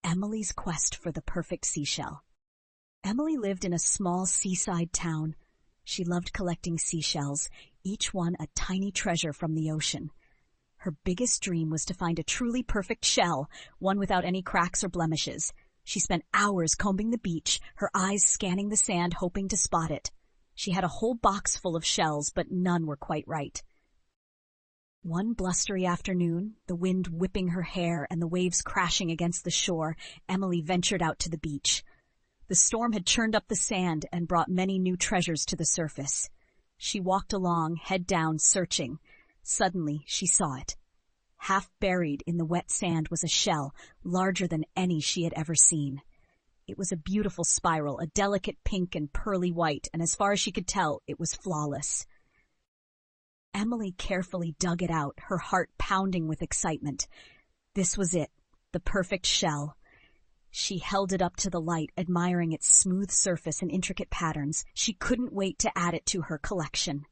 Emily's quest for the perfect seashell. Emily lived in a small seaside town. She loved collecting seashells, each one a tiny treasure from the ocean. Her biggest dream was to find a truly perfect shell, one without any cracks or blemishes. She spent hours combing the beach, her eyes scanning the sand, hoping to spot it. She had a whole box full of shells, but none were quite right. One blustery afternoon, the wind whipping her hair and the waves crashing against the shore, Emily ventured out to the beach. The storm had churned up the sand and brought many new treasures to the surface. She walked along, head down, searching. Suddenly, she saw it. Half buried in the wet sand was a shell, larger than any she had ever seen. It was a beautiful spiral, a delicate pink and pearly white, and as far as she could tell, it was flawless. Emily carefully dug it out, her heart pounding with excitement. This was it, the perfect shell. She held it up to the light, admiring its smooth surface and intricate patterns. She couldn't wait to add it to her collection.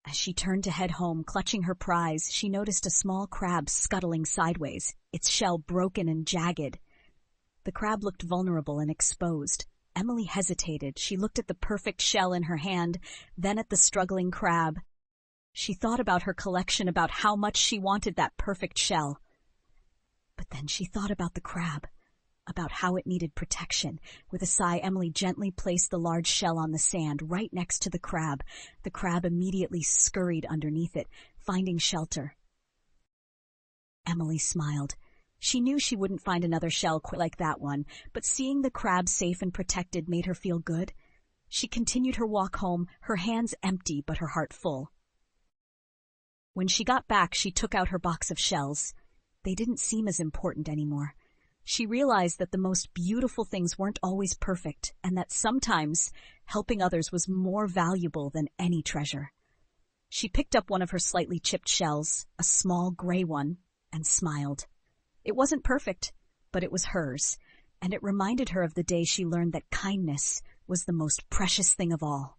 As she turned to head home, clutching her prize, she noticed a small crab scuttling sideways, its shell broken and jagged. The crab looked vulnerable and exposed. Emily hesitated. She looked at the perfect shell in her hand, then at the struggling crab. She thought about her collection, about how much she wanted that perfect shell. But then she thought about the crab, about how it needed protection. With a sigh, Emily gently placed the large shell on the sand right next to the crab. The crab immediately scurried underneath it, finding shelter. Emily smiled. She knew she wouldn't find another shell quite like that one, but seeing the crab safe and protected made her feel good. She continued her walk home, her hands empty but her heart full. When she got back, she took out her box of shells. They didn't seem as important anymore. She realized that the most beautiful things weren't always perfect, and that sometimes helping others was more valuable than any treasure. She picked up one of her slightly chipped shells, a small gray one, and smiled. It wasn't perfect, but it was hers, and it reminded her of the day she learned that kindness was the most precious thing of all.